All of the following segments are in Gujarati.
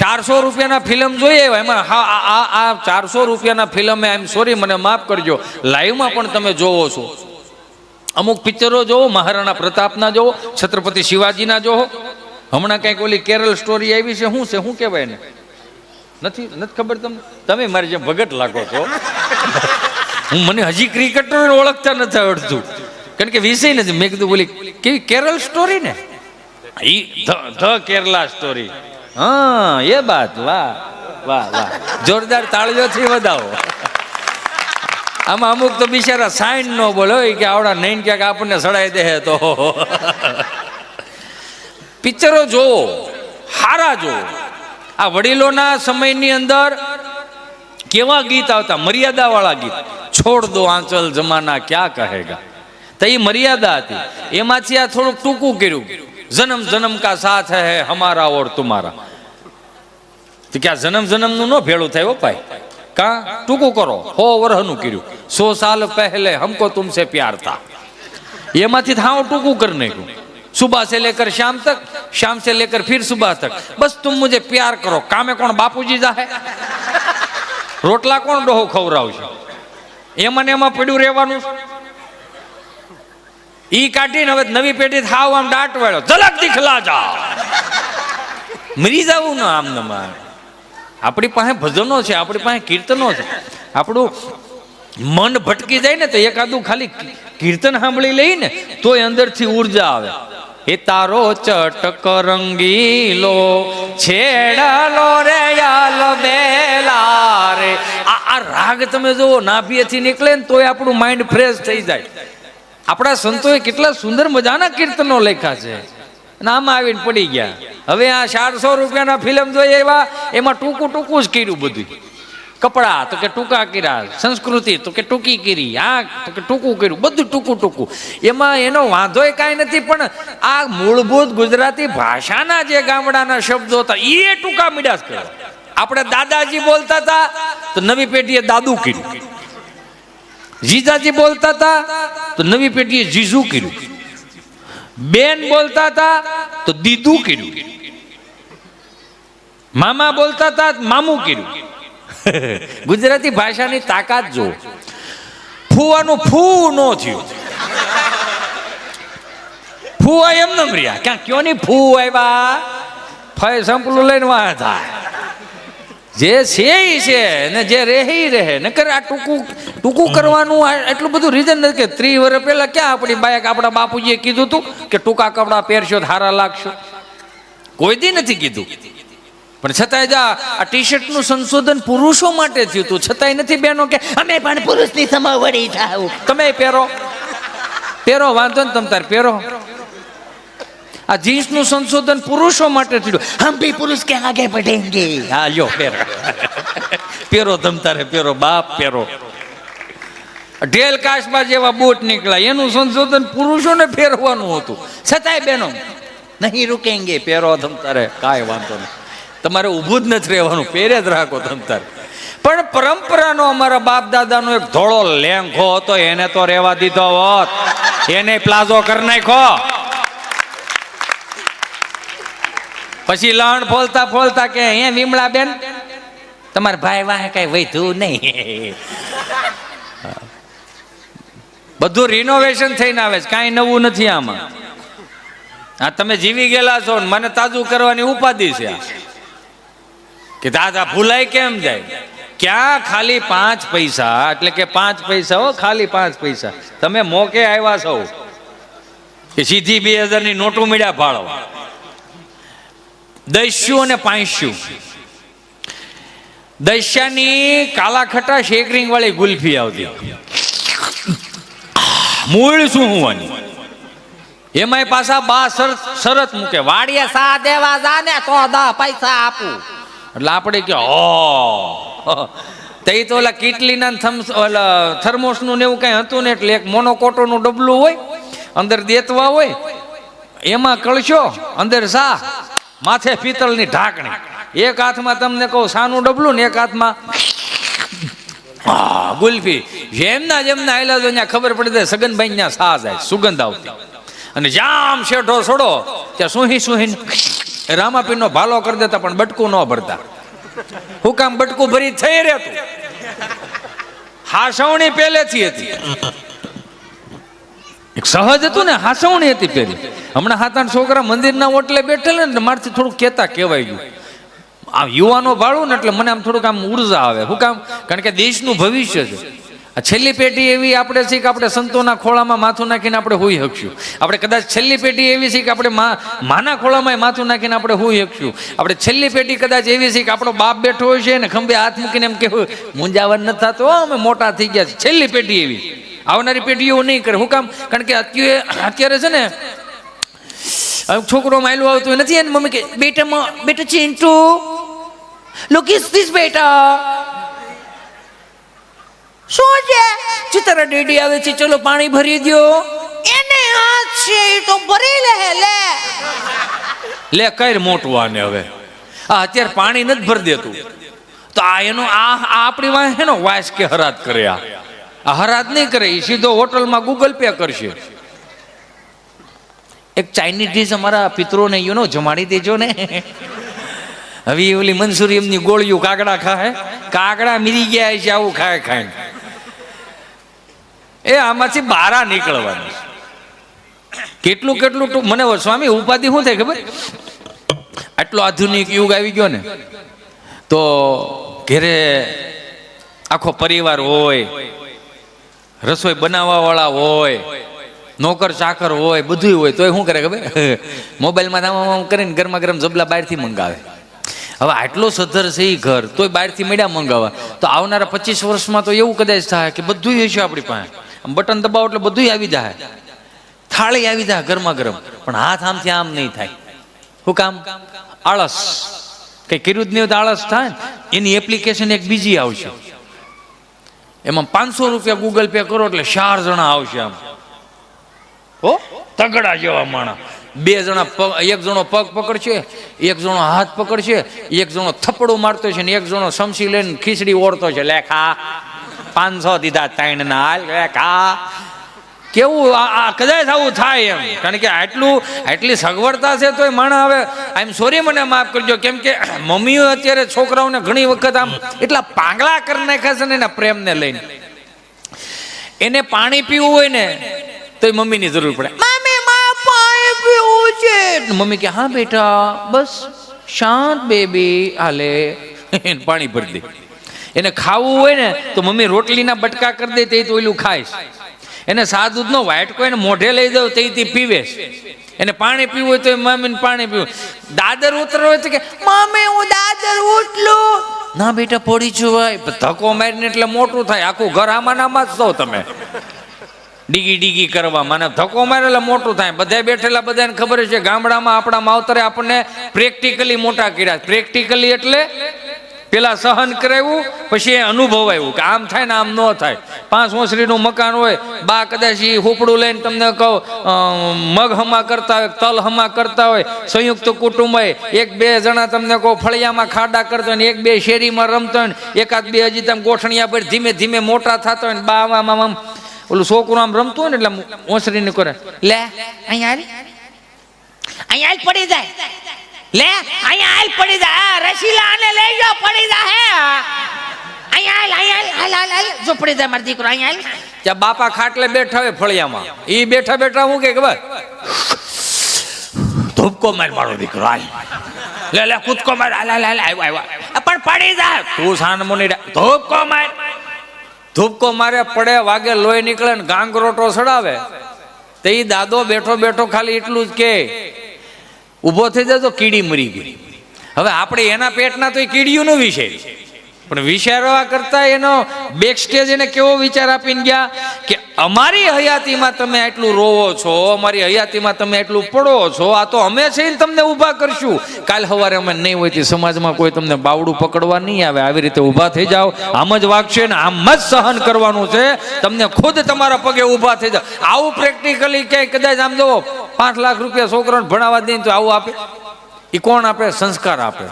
400 રૂપિયાના ફિલ્મ જોઈએ એમાં આ 400 રૂપિયાના ફિલ્મ આઈ એમ સોરી મને માફ કરજો લાઈવમાં પણ તમે જોવો છો. અમુક પિક્ચરો જોવો, મહારાણા પ્રતાપના જોવો, છત્રપતિ શિવાજીના જોવો. હમણાં કંઈક ઓલી કેરળ સ્ટોરી આવી છે, શું કહેવાય ને, નથી ખબર તમને? તમે મારી જેમ ભગત લાગો છો. મને હજી ક્રિકેટર ઓળખતા નથી આવડતું, કારણ કે વિષય નથી. મેં કીધું બોલી કેવી કેરળ સ્ટોરી ને, ધ કેરલા સ્ટોરી. હા એ બાત, વાહ વાહ વાહ, જોરદાર તાળીઓથી વધાવો. આમાં અમુક તો બિચારા સાઈન નો બોલો કે આવડા નહીં ક્યાંક આપણને સડાઈ દે. તો પિક્ચરો જોવો, હારા જોવો. આ વડીલોના સમયની અંદર કેવા ગીત આવતા, મર્યાદા વાળા ગીત. છોડ દો આંચલ જમાના ક્યાં કહેગા, તો એ મર્યાદા હતી. એમાંથી આ થોડુંક ટૂંકું કર્યું, જન્મ જન્મ કા સાથ હૈ હમારા ઓર તુમારા. તો ક્યાં જન્મ જન્મ નું ન ભેળું થાય ભાઈ, કા ટૂંકું કરો. 100 વર્ષનું કર્યું, 100 સાલ પહેલે હમકો તુમસે પ્યાર થા. એમાંથી હાવ ટૂંકું કરી નાખ્યું. सुबह से लेकर शाम तक, शाम से लेकर फिर सुबह तक, बस तुम मुझे प्यार करो. कामे कोण बापूजी जाहे, रोटला कोण डोहो खवरावशे, एमां ने एमां પડ્યું રહેવાનું. ઈ કાઢીને હવે નવી પેઢી થાવ આમ દાટ વાળો ઝલક દિખલા જા, મરી જાવું ને આમ નમા. આપણી પાસે ભજનો છે, આપણી પાસે કીર્તનો છે. આપણું મન ભટકી જાય ને તો એકાદું ખાલી કીર્તન સાંભળી લઈને તો અંદરથી ઉર્જા આવે. એ તારો ચટક રંગીલો છેડલો રે યાલ બેલા રે. આ રાગ તમે જુઓ, નાભીએથી નીકળે ને તોય આપણું માઇન્ડ ફ્રેશ થઈ જાય. આપણા સંતોએ કેટલા સુંદર મજાના કીર્તનો લખ્યા છે, અને આમાં આવીને પડી ગયા. હવે આ 400 રૂપિયાના ફિલ્મ જોઈએ એમાં ટૂંકું ટૂંકું જ કર્યું બધું. કપડા તો કે ટૂંકા કર્યા, સંસ્કૃતિ તો કે ટૂંકી કરી, આ તો કે ટૂંકું કર્યું, બધું ટૂંકું ટૂંકું. એમાં એનો વાંધોય કાંઈ નથી, પણ આ મૂળભૂત ગુજરાતી ભાષાના જે ગામડાના શબ્દો હતા એ ટૂંકા મીડાસ કર્યા. આપણે દાદાજી બોલતા હતા તો નવી પેઢીએ દાદુ કર્યું, જીજાજી બોલતા હતા તો નવી પેઢીએ જીજુ કર્યું, બેન બોલતા હતા તો દીદુ કર્યું, મામા બોલતા હતા મામું કર્યું. ગુજરાતી ભાષાની તાકાત જો. ફૂવાનું ફૂ નો થયું, ફૂવા એમ નમ રહ્યા. ક્યાં કયો ની ફૂ આવ્યા, ફાય સંપલું લઈને વાહ થાય. જે છે છે ને જે રહે રહે, નકર આ ટૂંકું કરવાનું એટલું બધું રીઝન નથી. કે 30 વર્ષ પહેલા ક્યાં આપણી બાયક આપણા બાપુજીએ કીધું હતું કે ટૂંકા કપડા પહેરશો હારા લાગશો? કોઈ દી નથી કીધું. પણ છતાંય જા આ ટી શર્ટનું સંશોધન પુરુષો માટે થયું હતું, છતાંય નથી બહેનો કે અમે પણ પુરુષની સમવડી થાવ. તમે પહેરો વાંધો ને, તમ તાર પહેરો. આ જીન્સનું સંશોધન પુરુષો માટે થયું, હમ ભી પુરુષ કે આગે બઢેંગે. હા લ્યો પહેરો તમ તારે પહેરો, બાપ પહેરો. ઢેલ કાશબા જેવા બૂટ નીકળ્યા, એનું સંશોધન પુરુષોને પહેરવાનું હતું, છતાંય બહેનો નહીં રૂકેંગે, પહેરો તમ તારે, કાંઈ વાંધો નહીં. તમારે ઊભું જ નથી રહેવાનું, પહેરે જ રાખો તમ તારે. પણ પરંપરાનો અમારા બાપ દાદાનો એક ધોળો લેંઘો હતો, એને તો રહેવા દીધો હોત, એને પ્લાઝો કરી નાખ્યો. પછી લણ ફોલતા ફોલતા કે હે વિમળા બેન તમારા ભાઈ વાહે કઈ વૈધું નહીં. બધું રિનોવેશન થઈને આવે છે, કાંઈ નવું નથી આમાં. હા તમે જીવી ગયેલા છો ને મને તાજું કરવાની ઉપાધિ છે કે દાદા ભૂલાય કેમ જાય. ક્યાં ખાલી 5 પૈસા, એટલે કે 5 પૈસા હો, ખાલી 5 પૈસા. તમે મોકે આવ્યા છો કે સીધી 2000 ની નોટો મીડ્યા ફાળો. 10 અને 500 10ની કાલા ખટા શેકરિંગ વાળી ગુલ્ફી આવતી, મૂળ શું હોવાની. એમાંય પાછા બા શરત મૂકે, વાડીએ સા દેવા જાને તો 10 પૈસા આપું. એટલે આપણે કે તે તો ઓલા કીટલીના થર્મોસનું ને એવું કઈ હતું ને, એટલે એક મોનોકોટોનું ડબલું હોય, અંદર દેતવા હોય, એમાં કળશો, અંદર સા, માથે પિત્તળની ઢાંકણી. એક હાથમાં તમને કહું સાનું ડબલું ને એક હાથમાં ગુલ્ફી. જેમના આયલા તો ત્યાં ખબર પડી જાય સગનભાઈ ત્યાં સા જાય, સુગંધ આવતી. અને જામ શેઠો છોડો ત્યાં સુહી રામાપીરનો ભાલો કરી દેતા પણ બટકું ન ભરતા. હું કામ બટકું ભરી થઈ રહેતું. હાસવણી પહેલેથી હતી, સહજ હતું ને, હાસવણી હતી પેલી. હમણાં 7-8 છોકરા મંદિરના ઓટલે બેઠેલા ને મારથી થોડુંક કહેતા કહેવાય ગયું. આ યુવાનો ભાળું ને એટલે મને આમ થોડુંક આમ ઉર્જા આવે. શું કામ? કારણ કે દેશનું ભવિષ્ય છે. આ છેલ્લી પેઢી એવી આપણે છે કે આપણે સંતોના ખોળામાં માથું નાખીને આપણે હોઈ શકશું. આપણે કદાચ છેલ્લી પેઢી એવી છે કે આપણે માના ખોળામાં માથું નાખીને આપણે હોઈ શકશું. આપણે છેલ્લી પેઢી કદાચ એવી છે કે આપણો બાપ બેઠો હોય છે ને ખંભે હાથ મૂકીને એમ કેવું મૂંઝાવર ન થતો, અમે મોટા થઈ ગયા છે. છેલ્લી પેઢી એવી. આવનારી પેઢી એવું નહીં કરે. શું કામ? કારણ કે અત્યારે છે ને છોકરો માયલું આવતું નથી એને મમ્મી કે બેટા ચિંટુ લુક ઇઝ ધીસ બેટા. શું છે? જો તારા ડેડી આવે છે, ચલો પાણી ભરી દો. એને હાથ છે એ તો ભરી લે કઈ મોટું આને હવે. આ અત્યારે પાણી નથી ભરી દેતું તો આ એનો આ આપણી વાંહે એનો વાસ કે હરાત કરે. આ હરાત નહીં કરે, એ સીધો હોટલમાં ગૂગલ પે કરશે. એક ચાઇનીઝ ડીશ અમારા પિતરોને જમાડી દેજો ને. હવે ઓલી મંસૂરી એમની ગોળીઓ કાગડા ખાય, કાગડા મીરી ગયા છે આવું ખાય ખાય. એ આમાંથી બહાર નીકળવાનું. કેટલું મને સ્વામી ઉપાધિ શું થાય ખબર? આટલો આધુનિક યુગ આવી ગયો ને તો ઘેરે આખો પરિવાર હોય, રસોઈ બનાવવા વાળા હોય, નોકર ચાકર હોય, બધું હોય, તોય શું કરે ખબર? મોબાઈલમાં આમ કરીને ગરમા ગરમ જબલા બહારથી મંગાવે. હવે આટલો સધર છે એ ઘર, તોય બહારથી મેળા મંગાવવા. તો આવનારા 25 વર્ષમાં તો એવું કદાચ થાય કે બધું હશે આપણી પાસે. બટન દબાવો એટલે બધું આવી જાય, થાળી આવી જાય ગરમા ગરમ. પણ હાથ આમથી આમ નહીં થાય. શું કામ? આળસ. કઈ કર્યું જ નહીં હોય તો આળસ થાય. એની એપ્લિકેશન એક બીજી આવશે, એમાં 500 રૂપિયા ગૂગલ પે કરો એટલે 4 જણા આવશે. આમ હો તગડા જેવા માણસ. 2 જણા એક જણો પગ પકડશે, એક જણો હાથ પકડશે, એક જણો થપ્પડું મારતો છે ને એક જણો સમસી લઈને ખીચડી ઓળતો છે. લેખા 500 દીધા 3 ના હાલ લેખા. કેવું કદાચ આવું થાય એમ. કારણ કે આટલી સગવડતા છે તો માણસ હવે આમ સોરી મને માફ કરજો, કેમ કે મમ્મીઓ અત્યારે છોકરાઓને ઘણી વખત આમ એટલા પાંગલા કરી નાખ્યા છે ને એના પ્રેમને લઈને. એને પાણી પીવું હોય ને તો મમ્મીની જરૂર પડે. પાણી પીવું છે. મમ્મી કે હા બેટા બસ શાંત બેબી હાલે, પાણી ભરી દે. એને ખાવું હોય ને તો મમ્મી રોટલીના બટકા કરી દે તે તો ઓલું ખાઈશ. એને સાદું નો વાઇટ કોઈને મોઢે લઈ દઉં તે પીવે. એને પાણી પીવું હોય તો મમ્મીને પાણી પીવું. દાદર ઉતરવો હોય તો કે મમ્મી હું દાદર ઉતલું. ના બેટા પડી છું ભાઈ. ધક્કો મારીને એટલે મોટું થાય. આખું ઘર આમાં નામાં જ છો તમે ડીગી કરવા. મને ધક્કો મારે એટલે મોટું થાય. બધા બેઠેલા બધાને ખબર છે ગામડામાં આપણા માવતરે આપણને પ્રેક્ટિકલી મોટા કર્યા. પ્રેક્ટિકલી એટલે પેલા સહન કરાવ્યું, પછી એ અનુભવાયું કે આમ થાય ને આમ ન થાય. 5 ઓસરીનું મકાન હોય, બા કદાચ એ હોપડું લઈને તમને કહો મગ હમા કરતા હોય, તલ હમા કરતા હોય, સંયુક્ત કુટુંબ હોય, 1-2 જણા તમને કહો ફળિયામાં ખાડા કરતા હોય, 1-2 શેરીમાં રમતા હોય, 1-2 હજી તમે ગોઠણિયા પર ધીમે ધીમે મોટા થતા હોય, બા આમ ઓલું છોકરું આમ રમતું હોય ને એટલે ઓસરીને કરે લે અહીંયા પડી જાય, લે અહીંયા હાલ પડી જાય, રસીલા આને લઈ જાઓ પડી જાય, અહીંયા હાલ જો પડી જાય મારો દીકરો અહીંયા હાલ. ત્યાં બાપા ખાટલે બેઠા હોય ફળિયામાં, ઈ બેઠા બેઠા હું કે ખબર ધૂપકો માર મારો દીકરો હાલ, લે કૂદકો માર હાલ આવ્યો પણ પડી જાય, તું સાન મુની ધૂપકો માર. ધૂપકો મારે પડે વાગે લોહી નીકળે ને ગાંગરોટો સડાવે તો ઈ દાદો બેઠો બેઠો ખાલી એટલું જ કે ઊભો થઈ જાય તો કીડી મરી ગઈ. હવે આપણે એના પેટના તો એ કીડીઓનો વિષય, પણ વિચારવા કરતા એનો બેક સ્ટેજ એને કેવો વિચાર આપીને ગયા કે અમારી હયાતીમાં તમે આટલું રોવો છો, અમારી હયાતીમાં તમે આટલું પડો છો, આ તો અમે છે ને તમને ઊભા કરશું. કાલ સવારે અમે નહીં હોય તે સમાજમાં કોઈ તમને બાવડું પકડવા નહીં આવે. આવી રીતે ઊભા થઈ જાઓ, આમ જ વાગશે ને આમ જ સહન કરવાનું છે. તમને ખુદ તમારા પગે ઊભા થઈ જાઓ. આવું પ્રેક્ટિકલી ક્યાંય કદાચ આમ જુઓ 5 લાખ રૂપિયા છોકરાને ભણાવવા દે તો આવું આપે. એ કોણ આપે? સંસ્કાર આપે,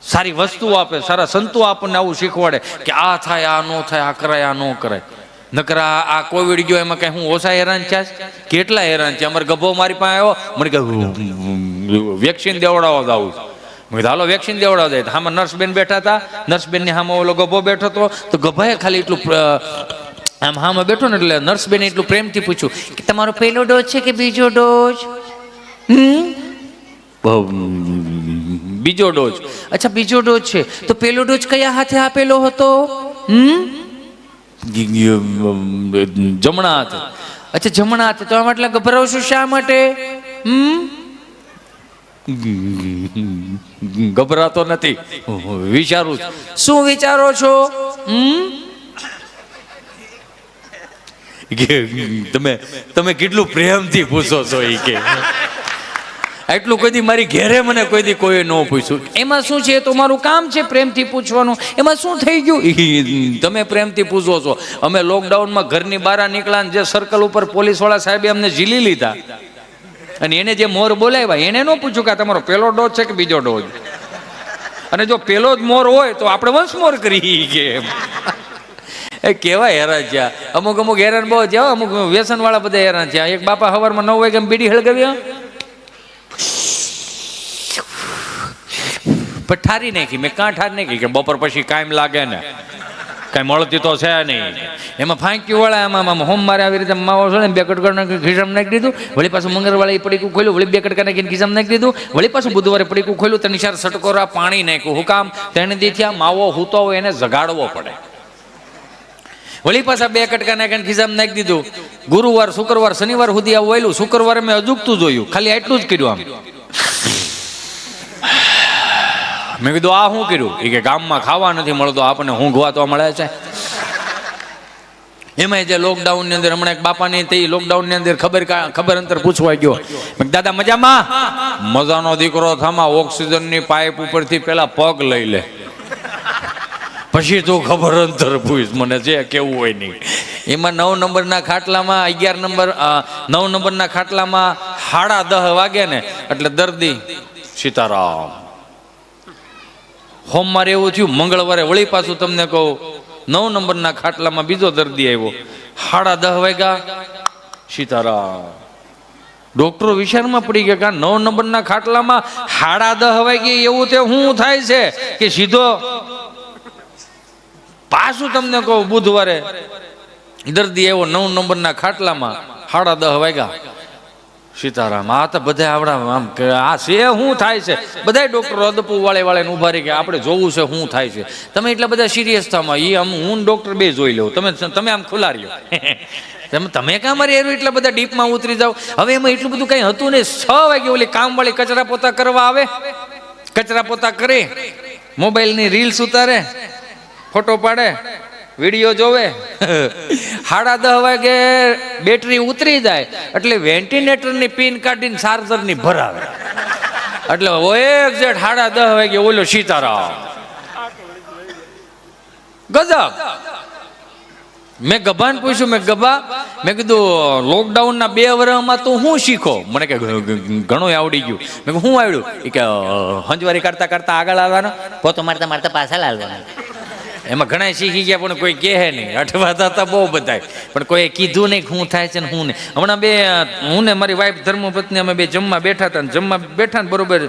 સારી વસ્તુઓ આપે, સારા સંતો આપણને આવું શીખવાડે કે આ થાય, આ ન થાય, આ કરાય, આ ન કરાય. નકર આ કોવિડ ગયો એમાં કઈ હું ઓછા હેરાન થયા? કેટલા હેરાન છે. અમારે ગભો મારી પાસે આવ્યો, મને કહે વેક્સિન દેવડાવવા જાઉં છું. મેં કીધું હાલો વેક્સિન દેવડાવવા જાય. આમાં નર્સબેન બેઠા હતા, નર્સબેનની સામે ઓલો ગભો બેઠો હતો, તો ગભાએ ખાલી એટલું આમ હામાં બેઠો ને એટલે નર્સબેને એટલું પ્રેમથી પૂછ્યું કે તમારો પહેલો ડોઝ છે કે બીજો ડોઝ? બીજો ડોઝ. અચ્છા બીજો ડોઝ છે, તો પહેલો ડોઝ કયા હાથે આપેલો હતો? જમણા હાથે. અચ્છા જમણા હાથે. તો આમ એટલા ગભરાવશો શા માટે? ગભરાતો નથી, વિચારું છું. શું વિચારો છો? તમે કેટલું પ્રેમથી પૂછો છો એ કે એટલું કોઈ દી મારી ઘેરે મને કોઈ દી કોઈ ન પૂછ્યું. એમાં શું છે, તો મારું કામ છે પ્રેમથી પૂછવાનું. એમાં શું થઈ ગયું? તમે પ્રેમથી પૂછો છો. અમે લોકડાઉનમાં ઘરની બહાર નીકળ્યા ને જે સર્કલ ઉપર પોલીસવાળા સાહેબે અમને ઝીલી લીધા અને એને જે મોર બોલાવ્યા એને ન પૂછ્યું કે તમારો પહેલો ડોઝ છે કે બીજો ડોઝ. અને જો પહેલો જ મોર હોય તો આપણે વંશમોર કરી કે એ કેવા હેરાન છે. અમુક હેરાન બહુ છે, અમુક વ્યસન વાળા બધા હેરાન છે. એક બાપા સવારમાં 9 વાગે બીડી હળગાવ્યા પણ ઠારી નાખી. મેં કાં ઠારી નાખી કે બપોર પછી કાયમ લાગે ને, કાંઈ મળતી તો છે નહીં. એમાં ફાંક્યું વાળા આમાં હોમ મારે આવી રીતે માવો છે ને 2 કટકા ખિસ્સામાં નાખી દીધું. વળી પાછું મંગળવાળે એ પડીકું ખોલ્યું, વળી 2 કટકા નાખીને ખિસ્સામાં નાખી દીધું. વળી પાછું બુધવારે પડીકું ખોલ્યું, 3-4 સટકોરા પાણી નાખ્યું. હું કામ? 3 દીથી આ માવો હૂતો હોય એને જગાડવો પડે. વળી પાછા 2 કટકા નાખીને ખિસ્સામાં નાખી દીધું. ગુરુવાર શુક્રવાર શનિવાર સુધી આવું વહેલું. શુક્રવારે મેં અજુકતું જોયું, ખાલી આટલું જ કર્યું. આમ મેં કીધું આ શું કર્યું? એ કે ગામમાં ખાવા નથી મળતો, આપણને ઊંઘવા તો મળે છે. એમાં જે લોકડાઉનની અંદર હમણાં એક બાપાની તે લોકડાઉનની અંદર ખબર અંતર પૂછવા ગયો. દાદા મજામાં? મજાનો દીકરો થામા ઓક્સિજનની પાઇપ ઉપરથી પેલા પગ લઈ લે પછી તું ખબર અંતર પૂછ મને જે કેવું હોય નહીં. એમાં 9 નંબરના ખાટલામાં 9 નંબરના ખાટલામાં 10:30 વાગે ને એટલે દર્દી સીતારામ. સોમવારે એવું થયું, મંગળવારે વળી પાછું તમને કહું 9 નંબરના ખાટલામાં બીજો દર્દી આવ્યો. 10:30 વાગ્યા સીતારામ. ડોક્ટરો વિચારમાં પડી ગયા કે 9 નંબરના ખાટલામાં 10:30 વાગે એવું તે શું થાય છે કે સીધો પાછું તમને કહું બુધવારે દર્દી આવ્યો 9 નંબરના ખાટલામાં 10:30 વાગ્યા સીતારામ. આ તો બધા આવડા આમ આ છે શું થાય છે? બધા ડોક્ટરો અદપુ વાળે ઉભા રહી ગયા, આપણે જોવું છે શું થાય છે. તમે એટલા બધા સિરિયસ થામાં, એ આમ હું ડોક્ટર બે જોઈ લઉં, તમે આમ ખુલ્લા રહ્યો. તમે કાં મારી એરું એટલા બધા ડીપમાં ઉતરી જાઓ. હવે એમાં એટલું બધું કંઈ હતું ને. 6 વાગે ઓલી કામવાળી કચરા પોતા કરવા આવે, કચરા પોતા કરે, મોબાઈલની રીલ્સ ઉતારે, ફોટો પાડે, વિડીયો જોવે. 10:30 વાગે બેટરી ઉતરી જાય એટલે વેન્ટિલેટરની પિન કાઢીને ચાર્જરની ભરાવે. એટલે એક્ઝેક્ટ 10:30 વાગે ઓલો સીતારામ. ગજબ. મેં ગભાને પૂછ્યું, મેં કીધું લોકડાઉનના 2 વર્ષમાં તું શું શીખો? મને કે ઘણું આવડી ગયું. મેં શું આવડ્યું? એ કે હંજવારી કરતા કરતા આગળ આવવાનો, પોતો મારતા મારતા પાછા લાવવાના. એમાં ઘણા શીખી ગયા પણ કોઈ કહે નહીં. અઠવાતા હતા બહુ બધા પણ કોઈ કીધું નહીં શું થાય છે ને શું નહીં. હમણાં હું ને મારી વાઈફ ધર્મપત્ની અમે 2 જમવા બેઠા હતા ને જમવા બેઠા ને બરોબર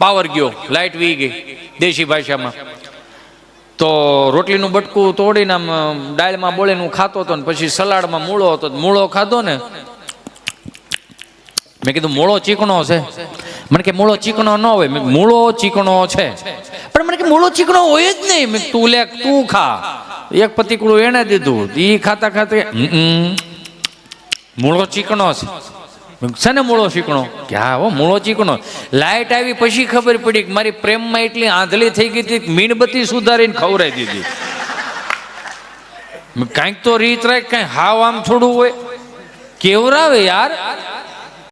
પાવર ગયો, લાઇટ વી ગઈ દેશી ભાષામાં. તો રોટલીનું બટકું તોડીને આમ દાળમાં બોળીને હું ખાતો હતો ને પછી સલાડમાં મૂળો હતો, મૂળો ખાધો ને. મેં કીધું મૂળો ચીકણો છે? મને કે મૂળો ચીકણો ન હોય. મેં મૂળો ચીકણો છે પણ મને કે મૂળો ચીકણો હોય જ નહીં. મેં તું લે તું ખા. એક પતીકડું એને દીધું, એ ખાતા ખાતા મૂળો ચીકણો છે ને મૂળો ચીકણો કે હા હો મૂળો ચીકણો. લાઈટ આવી પછી ખબર પડી કે મારી પ્રેમમાં એટલી આંધળી થઈ ગઈ હતી, મીણબત્તી સુધારીને ખવડાવી દીધી. કાંઈક તો રીત રાખ, કાંઈ હાવ આમ થોડું હોય કેવરાવે યાર.